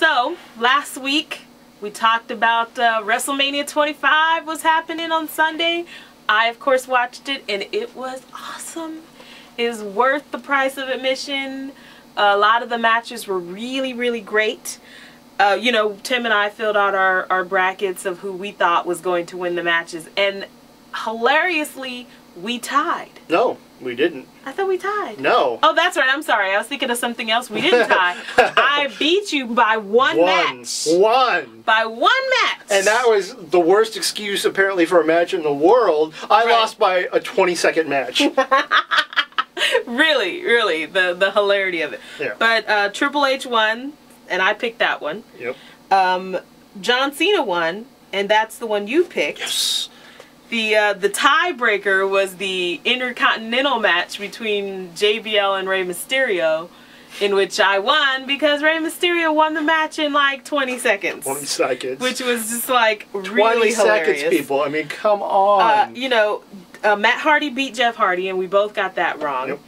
So, last week we talked about WrestleMania 25 was happening on Sunday. I, of course, watched it, and it was awesome. It was worth the price of admission. A lot of the matches were really, really great. You know, Tim and I filled out our brackets of who we thought was going to win the matches, and hilariously, we tied. No, we didn't. I thought we tied. No. Oh, that's right. I'm sorry. I was thinking of something else. We didn't tie. I beat you by one match. By one match. And that was the worst excuse, apparently, for a match in the world. I lost by a 20-second match. Really, really. The hilarity of it. Yeah. But Triple H won, and I picked that one. Yep. John Cena won, and that's the one you picked. Yes. The tiebreaker was the Intercontinental match between JBL and Rey Mysterio, in which I won because Rey Mysterio won the match in like 20 seconds. 20 seconds. Which was just like really 20 hilarious. seconds, people. I mean, come on. You know, Matt Hardy beat Jeff Hardy, and we both got that wrong. Yep.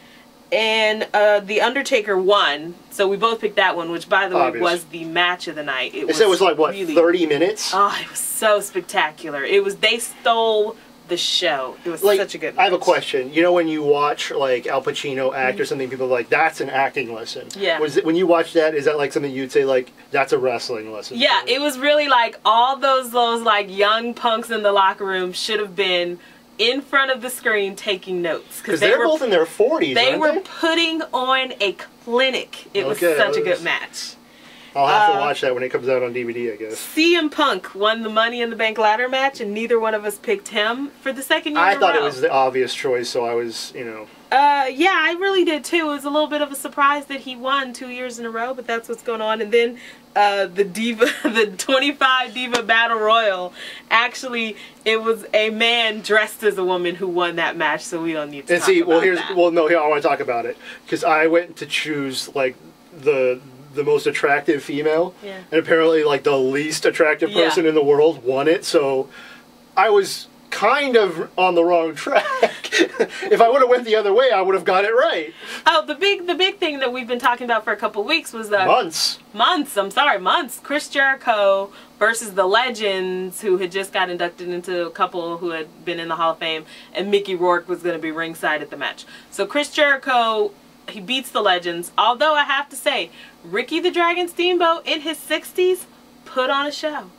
And The Undertaker won, so we both picked that one, which, by the way, was the match of the night. They said it was like, what, really, 30 minutes? Oh, it was so spectacular. They stole the show. It was such a good match. I have a question. You know when you watch, like, Al Pacino act or something, people are like, that's an acting lesson. Yeah. When you watch that, is that like something you'd say, like, that's a wrestling lesson? Yeah, it was really like all those like, young punks in the locker room should have been in front of the screen taking notes. Because they're both in their 40s, They were putting on a clinic. It was such a good match. I'll have to watch that when it comes out on DVD, I guess. CM Punk won the Money in the Bank ladder match, and neither one of us picked him for the second year in a row. I thought it was the obvious choice, so I was, you know... Yeah, I really did too. It was a little bit of a surprise that he won 2 years in a row, but that's what's going on. And then the 25 Diva Battle Royal, actually, it was a man dressed as a woman who won that match, so we don't need to talk about that. Well, no, here, I want to talk about it. Because I went to choose, like, the most attractive female, and apparently, like, the least attractive person in the world won it, so I was kind of on the wrong track. If I would have went the other way, I would have got it right. Oh, the big thing that we've been talking about for a couple of weeks was months. Chris Jericho versus the Legends, who had just got inducted into a couple who had been in the Hall of Fame, and Mickey Rourke was going to be ringside at the match. So Chris Jericho, he beats the Legends, although I have to say, Ricky the Dragon Steamboat in his 60s put on a show.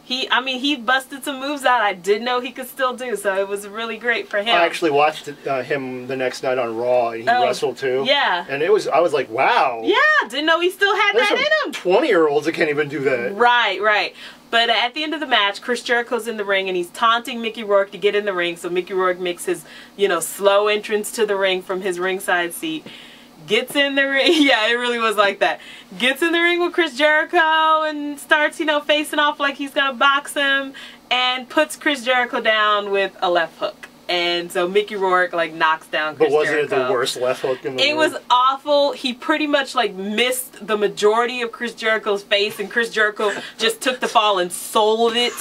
He busted some moves out I didn't know he could still do, so it was really great for him. I actually watched him the next night on Raw, and he wrestled too. Yeah. And I was like, wow. Yeah, didn't know he still had that in him. 20-year-olds that can't even do that. Right, right. But at the end of the match, Chris Jericho's in the ring, and he's taunting Mickey Rourke to get in the ring, so Mickey Rourke makes his, slow entrance to the ring from his ringside seat. Gets in the ring, yeah, it really was like that. Gets in the ring with Chris Jericho and starts, facing off like he's gonna box him, and puts Chris Jericho down with a left hook. And so Mickey Rourke, like, knocks down Chris Jericho. But wasn't it the worst left hook in the world? It was awful. He pretty much, like, missed the majority of Chris Jericho's face, and Chris Jericho just took the fall and sold it.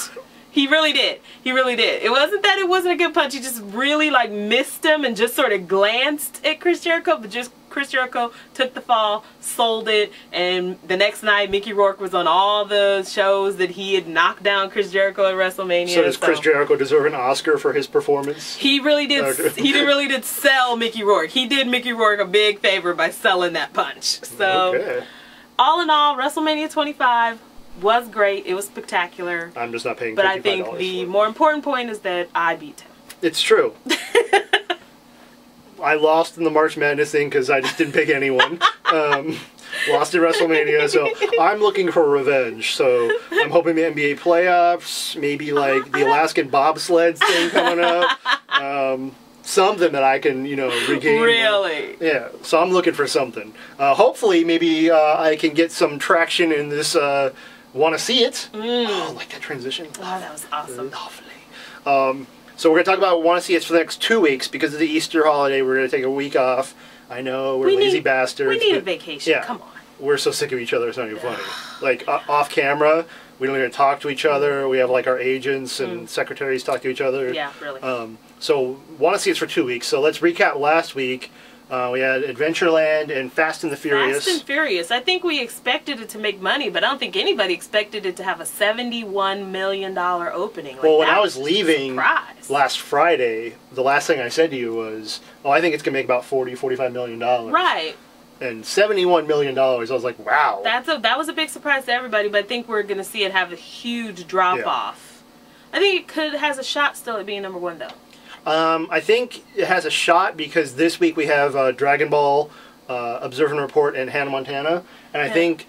He really did. He really did. It wasn't that it wasn't a good punch. He just really, like, missed him and just sort of glanced at Chris Jericho, but just Chris Jericho took the fall, sold it, and the next night Mickey Rourke was on all the shows that he had knocked down Chris Jericho at WrestleMania. So does Chris Jericho deserve an Oscar for his performance? He really did. He really did sell Mickey Rourke. He did Mickey Rourke a big favor by selling that punch. So, all in all, WrestleMania 25 was great. It was spectacular. I'm just not paying $55 But I think the more important point is that I beat him. It's true. I lost in the March Madness thing because I just didn't pick anyone. Lost in WrestleMania, so I'm looking for revenge. So I'm hoping the NBA playoffs, maybe like the Alaskan bobsleds thing coming up. Something that I can, regain. Really? Yeah, so I'm looking for something. Hopefully, maybe I can get some traction in this Want to See It. Oh, like that transition. Oh, that was awesome. Lovely. So we're going to talk about Want to See It for the next 2 weeks. Because of the Easter holiday, we're going to take a week off. I know, we're lazy bastards. We need a vacation, yeah, come on. We're so sick of each other, it's not even funny. Like, off camera, we don't even talk to each other. We have, like, our agents and secretaries talk to each other. Yeah, really. So Want to See It's for 2 weeks. So let's recap last week. We had Adventureland and Fast and the Furious. Fast and Furious. I think we expected it to make money, but I don't think anybody expected it to have a $71 million opening. Like, well, when I was leaving surprise. last Friday, the last thing I said to you was, oh, I think it's going to make about $45 million. Right. And $71 million, I was like, wow. That was a big surprise to everybody, but I think we're going to see it have a huge drop-off. I think it has a shot still at being #1, though. I think it has a shot because this week we have Dragon Ball, Observe and Report, and Hannah Montana. And I think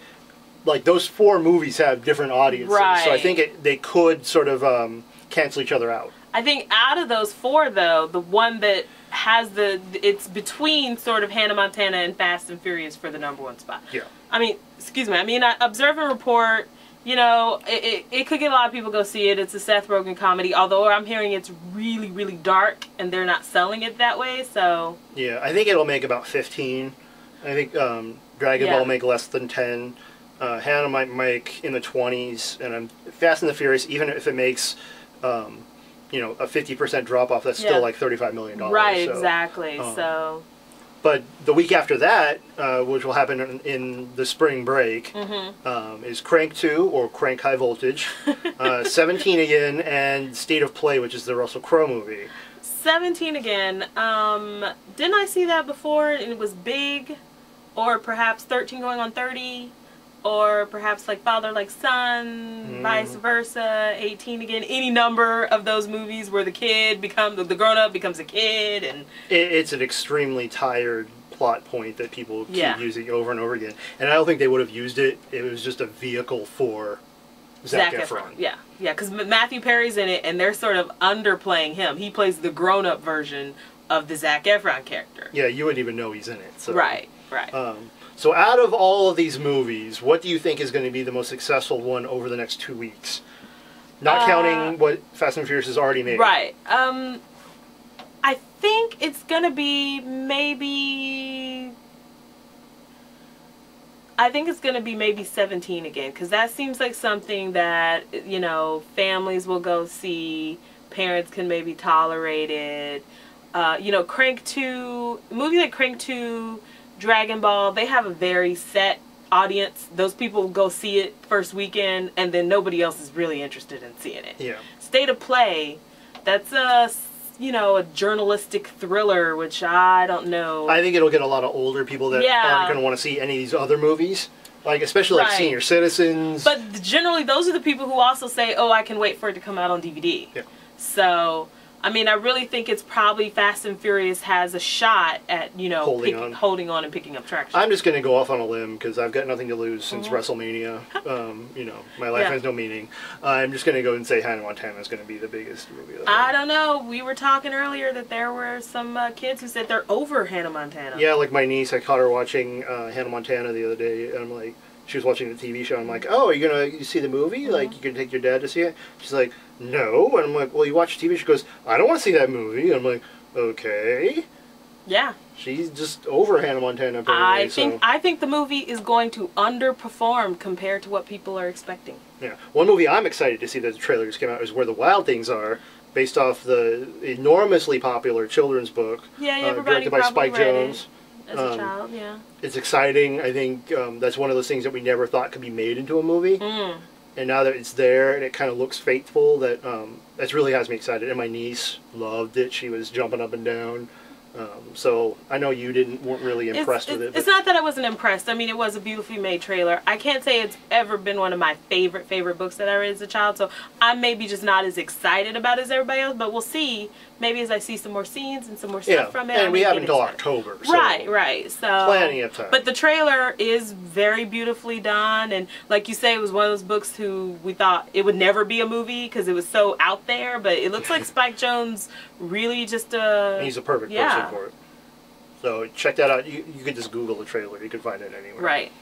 like those 4 movies have different audiences. Right. So I think they could sort of cancel each other out. I think out of those 4, though, the one that has it's between sort of Hannah Montana and Fast and Furious for the #1 spot. Yeah. I mean, excuse me. I mean, Observe and Report, you know, it could get a lot of people go see it. It's a Seth Rogen comedy, although I'm hearing it's really, really dark, and they're not selling it that way, so... Yeah, I think it'll make about 15. I think Dragon Ball will make less than 10. Hannah might make in the 20s, and Fast and the Furious, even if it makes... you know, a 50% drop-off, that's still like $35 million. Right, so, exactly, so... But the week after that, which will happen in the spring break, is Crank 2, or Crank High Voltage, 17 again, and State of Play, which is the Russell Crowe movie. 17 again. Didn't I see that before and it was big? Or perhaps 13 going on 30? Or perhaps like Father Like Son, vice versa, 18 again. Any number of those movies where the kid becomes, the grown-up becomes a kid. And it's an extremely tired plot point that people keep using over and over again. And I don't think they would have used it. It was just a vehicle for Zac Efron. Yeah, because Matthew Perry's in it and they're sort of underplaying him. He plays the grown-up version of the Zac Efron character. Yeah, you wouldn't even know he's in it. So. Right. So out of all of these movies, what do you think is going to be the most successful one over the next 2 weeks? Not counting what Fast and Furious has already made. Right. I think it's going to be maybe... I think it's going to be maybe 17 again, because that seems like something that, you know, families will go see, parents can maybe tolerate it. You know, Crank 2, movies like Crank 2... Dragon Ball, they have a very set audience. Those people go see it first weekend, and then nobody else is really interested in seeing it. Yeah. State of Play, that's a, you know, a journalistic thriller, which I don't know. I think it'll get a lot of older people that aren't going to want to see any of these other movies. Like, especially like senior citizens. But generally, those are the people who also say, oh, I can wait for it to come out on DVD. Yeah. So... I mean, I really think it's probably Fast and Furious has a shot at, you know, holding on and picking up traction. I'm just going to go off on a limb because I've got nothing to lose since Wrestlemania. You know, my life has no meaning. I'm just going to go and say Hannah Montana is going to be the biggest movie of the I don't know. We were talking earlier that there were some kids who said they're over Hannah Montana. Yeah, like my niece, I caught her watching Hannah Montana the other day, and I'm like, she was watching the TV show. I'm like, oh, are you going to see the movie? Like, you can take your dad to see it? She's like, no. And I'm like, well, you watch TV? She goes, I don't want to see that movie. And I'm like, okay. Yeah. She's just over Hannah Montana, apparently. I think the movie is going to underperform compared to what people are expecting. Yeah. One movie I'm excited to see that the trailer just came out is Where the Wild Things Are, based off the enormously popular children's book directed by Spike Jonze. As a child, yeah. It's exciting. I think that's one of those things that we never thought could be made into a movie. And now that it's there and it kind of looks faithful, that really has me excited. And my niece loved it. She was jumping up and down. So I know you weren't really impressed with it. It's not that I wasn't impressed. I mean, it was a beautifully made trailer. I can't say it's ever been one of my favorite books that I read as a child. So I'm maybe just not as excited about it as everybody else. But we'll see. Maybe as I see some more scenes and some more stuff from it. And we have until October. So right. So plenty of time. But the trailer is very beautifully done. And like you say, it was one of those books who we thought it would never be a movie because it was so out there. But it looks like Spike Jonze really just... he's a perfect person for it. So check that out. You could just Google the trailer. You can find it anywhere. Right.